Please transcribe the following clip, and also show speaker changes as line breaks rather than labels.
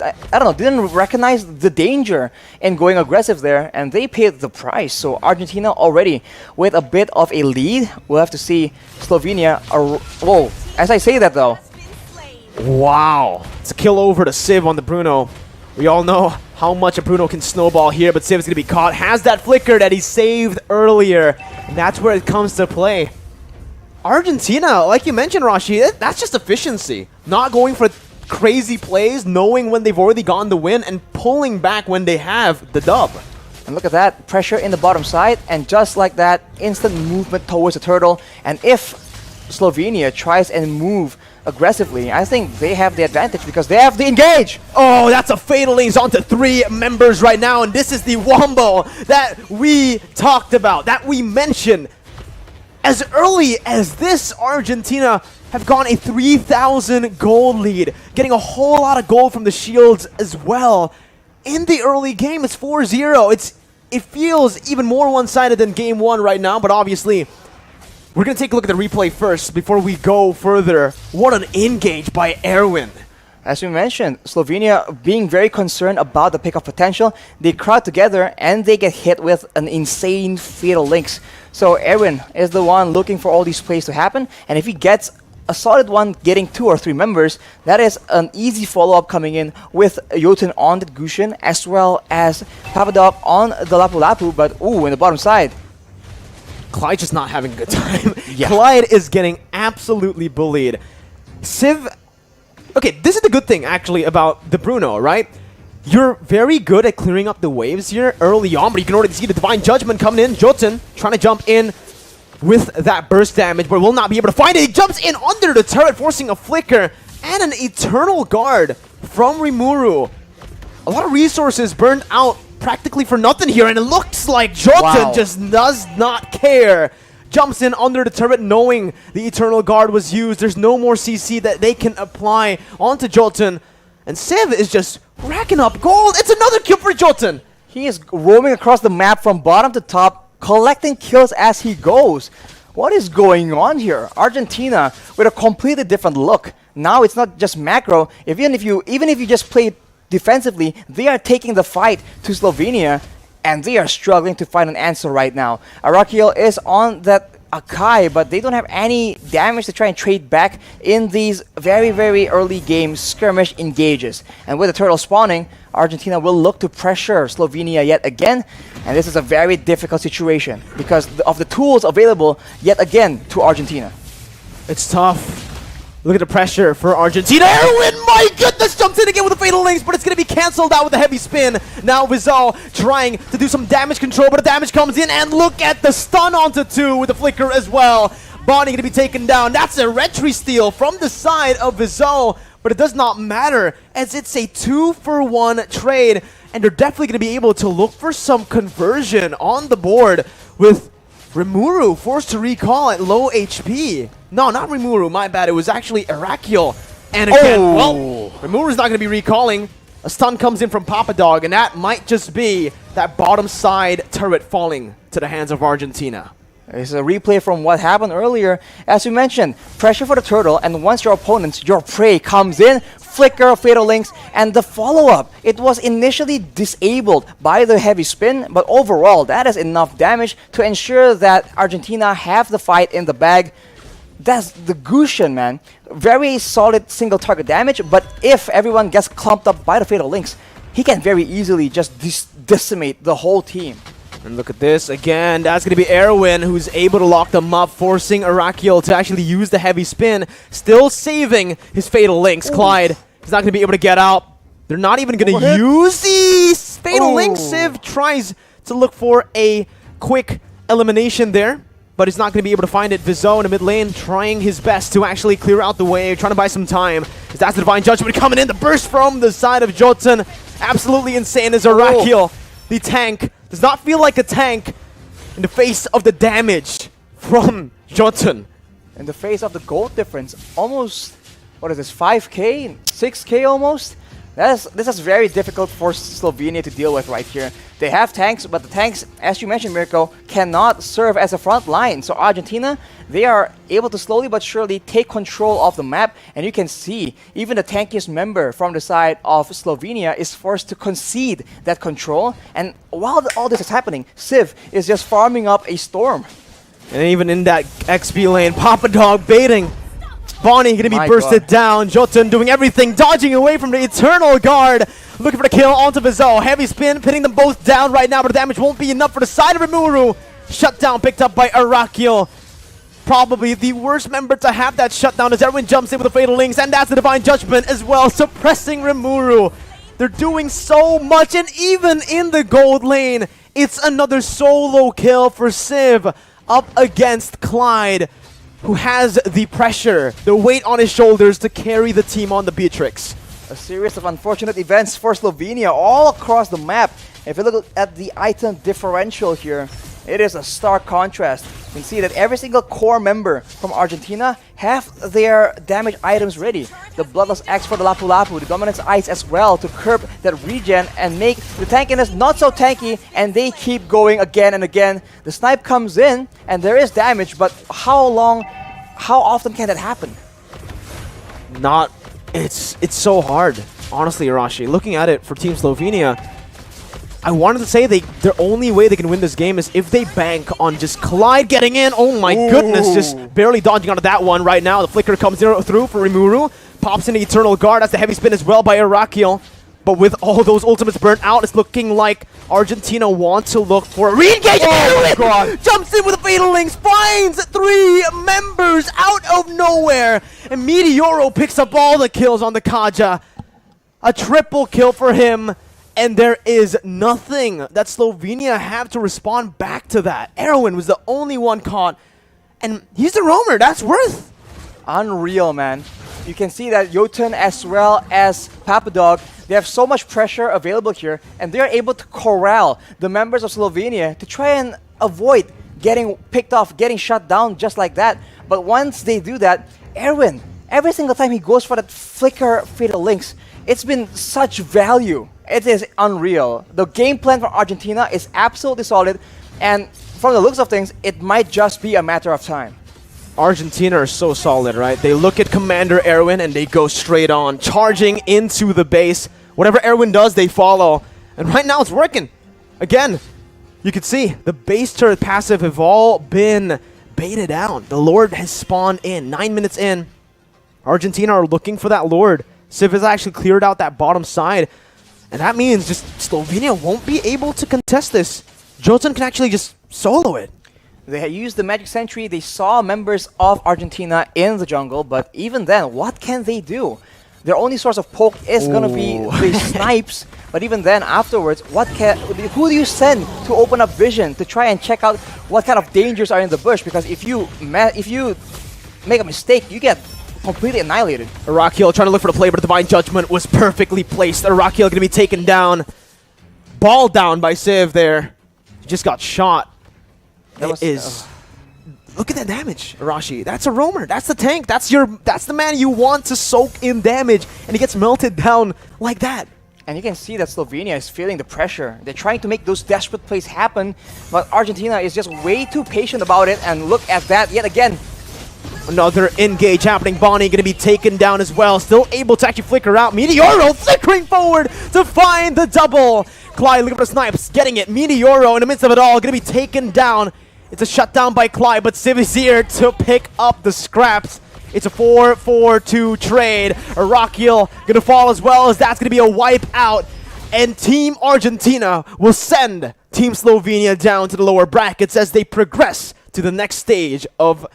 I don't know, didn't recognize the danger in going aggressive there, and they paid the price. So Argentina already with a bit of a lead. We'll have to see Slovenia. Whoa, as I say that though.
Wow. It's a kill over to Civ on the Bruno. We all know how much a Bruno can snowball here, but Civ's going to be caught. Has that flicker that he saved earlier, and that's where it comes to play. Argentina, like you mentioned, Rashi, that's just efficiency. Not going for crazy plays, knowing when they've already gotten the win, and pulling back when they have the dub.
And look at that, pressure in the bottom side, and just like that, instant movement towards the turtle. And if Slovenia tries and move aggressively, I think they have the advantage because they have the engage.
Oh, that's a fatal links onto 3 members right now, and this is the wombo that we talked about, that we mentioned. As early as this, Argentina have gone a 3,000 gold lead, getting a whole lot of gold from the shields as well. In the early game, it's 4-0. It feels even more one-sided than game 1 right now, but obviously, we're going to take a look at the replay first before we go further. What an engage by Erwin.
As we mentioned, Slovenia being very concerned about the pickup potential, they crowd together and they get hit with an insane fatal links. So Erwin is the one looking for all these plays to happen, and if he gets a solid one getting 2 or 3 members, that is an easy follow-up coming in with Jotun on the Gushin as well as Papadov on the Lapu Lapu, but ooh, in the bottom side.
Clyde just not having a good time.
Yeah.
Clyde is getting absolutely bullied. Civ... Okay, this is the good thing, actually, about the Bruno, right? You're very good at clearing up the waves here early on, but you can already see the Divine Judgment coming in. Jotun trying to jump in with that burst damage, but will not be able to find it. He jumps in under the turret, forcing a flicker and an Eternal Guard from Rimuru. A lot of resources burned out practically for nothing here, and it looks like Jotun just does not care. Jumps in under the turret knowing the Eternal Guard was used. There's no more CC that they can apply onto Jotun. And Civ is just racking up gold. It's another kill for Jotun.
He is roaming across the map from bottom to top, collecting kills as he goes. What is going on here? Argentina with a completely different look. Now it's not just macro. Even if you just play defensively, they are taking the fight to Slovenia, and they are struggling to find an answer right now. Arakiel is on that Akai, but they don't have any damage to try and trade back in these very, very early game skirmish engages. And with the turtle spawning, Argentina will look to pressure Slovenia yet again. And this is a very difficult situation because of the tools available yet again to Argentina.
It's tough. Look at the pressure for Argentina. Erwin, my goodness, jumps in again with the fatal links, but it's going to be cancelled out with a heavy spin. Now Vizal trying to do some damage control, but the damage comes in, and look at the stun onto 2 with the flicker as well. Bonnie going to be taken down. That's a retry steal from the side of Vizal, but it does not matter as it's a 2-for-1 trade, and they're definitely going to be able to look for some conversion on the board with Rimuru forced to recall at low HP. No, not Rimuru, my bad. It was actually Arakiel. And again, well, Rimuru's not going to be recalling. A stun comes in from Papadog, and that might just be that bottom side turret falling to the hands of Argentina.
It's a replay from what happened earlier. As we mentioned, pressure for the turtle, and once your opponents, your prey comes in, flicker of fatal links, and the follow-up. It was initially disabled by the heavy spin, but overall, that is enough damage to ensure that Argentina have the fight in the bag. That's the Gushin, man. Very solid single target damage, but if everyone gets clumped up by the fatal links, he can very easily just decimate the whole team.
And look at this again. That's going to be Erwin who's able to lock them up, forcing Arakiel to actually use the heavy spin, still saving his fatal links. Clyde is not going to be able to get out. They're not even going to use these fatal links. Civ tries to look for a quick elimination there, but he's not going to be able to find it. Vizzo in the mid lane trying his best to actually clear out the wave, trying to buy some time. That's the Divine Judgment coming in. The burst from the side of Jotun. Absolutely insane as Arakiel, the tank, does not feel like a tank in the face of the damage from Jotun.
In the face of the gold difference, almost, what is this, 5k, 6k almost? This is very difficult for Slovenia to deal with right here. They have tanks, but the tanks, as you mentioned, Mirko, cannot serve as a front line. So Argentina, they are able to slowly but surely take control of the map, and you can see even the tankiest member from the side of Slovenia is forced to concede that control. And while all this is happening, Civ is just farming up a storm.
And even in that XP lane, Papa Dog baiting. Bonnie gonna be bursted down. Jotun doing everything, dodging away from the Eternal Guard. Looking for the kill onto Vizal. Heavy spin, pinning them both down right now, but the damage won't be enough for the side of Rimuru. Shutdown picked up by Arakil. Probably the worst member to have that shutdown as everyone jumps in with the Fatal Links, and that's the Divine Judgment as well, suppressing Rimuru. They're doing so much, and even in the gold lane, it's another solo kill for Civ up against Clyde, who has the pressure, the weight on his shoulders to carry the team on the Beatrix.
A series of unfortunate events for Slovenia all across the map. If you look at the item differential here, it is a stark contrast. You can see that every single core member from Argentina have their damage items ready. The Bloodless Axe for the Lapu Lapu, the Dominance Ice as well to curb that regen and make the tankiness not so tanky, and they keep going again and again. The snipe comes in and there is damage, but how often can that happen?
It's so hard, honestly, Arashi. Looking at it for Team Slovenia, I wanted to say their only way they can win this game is if they bank on just Clyde getting in. Oh my goodness, just barely dodging onto that one right now. The flicker comes through for Rimuru. Pops in the Eternal Guard. That's the heavy spin as well by Arakil. But with all those ultimates burnt out, it's looking like Argentina want to look for a re-engage. Oh my god! Jumps in with a Fatal Links, finds 3 members out of nowhere. And Meteoro picks up all the kills on the Kaja. A triple kill for him. And there is nothing that Slovenia have to respond back to that. Erwin was the only one caught. And he's the roamer. That's worth.
Unreal, man. You can see that Jotun as well as Papadog, they have so much pressure available here, and they're able to corral the members of Slovenia to try and avoid getting picked off, getting shut down just like that. But once they do that, Erwin, every single time he goes for that flicker Fatal Links, it's been such value. It is unreal. The game plan for Argentina is absolutely solid, and from the looks of things, it might just be a matter of time.
Argentina are so solid, right? They look at Commander Erwin and they go straight on, charging into the base. Whatever Erwin does, they follow. And right now it's working. Again, you can see the base turret passive have all been baited out. The Lord has spawned in. 9 minutes in, Argentina are looking for that Lord. Civ has actually cleared out that bottom side. And that means just Slovenia won't be able to contest this. Jotun can actually just solo it.
They had used the Magic Sentry. They saw members of Argentina in the jungle, but even then, what can they do? Their only source of poke is going to be the snipes, but even then, afterwards, who do you send to open up vision to try and check out what kind of dangers are in the bush? Because if you make a mistake, you get completely annihilated.
Arakil trying to look for the play, but the Divine Judgment was perfectly placed. Arakil going to be taken down. Ball down by Civ there. He just got shot. Look at that damage, Arashi. That's a roamer. That's the tank. That's the man you want to soak in damage, and he gets melted down like that.
And you can see that Slovenia is feeling the pressure. They're trying to make those desperate plays happen, but Argentina is just way too patient about it, and look at that yet again.
Another engage happening. Bonnie going to be taken down as well. Still able to actually flicker out. Meteoro flickering forward to find the double. Clyde looking for the snipes. Getting it. Meteoro in the midst of it all. Going to be taken down. It's a shutdown by Clyde, but Civ is here to pick up the scraps. It's a 4-4-2 trade. Arakil going to fall as well, as that's going to be a wipe out. And Team Argentina will send Team Slovenia down to the lower brackets as they progress to the next stage of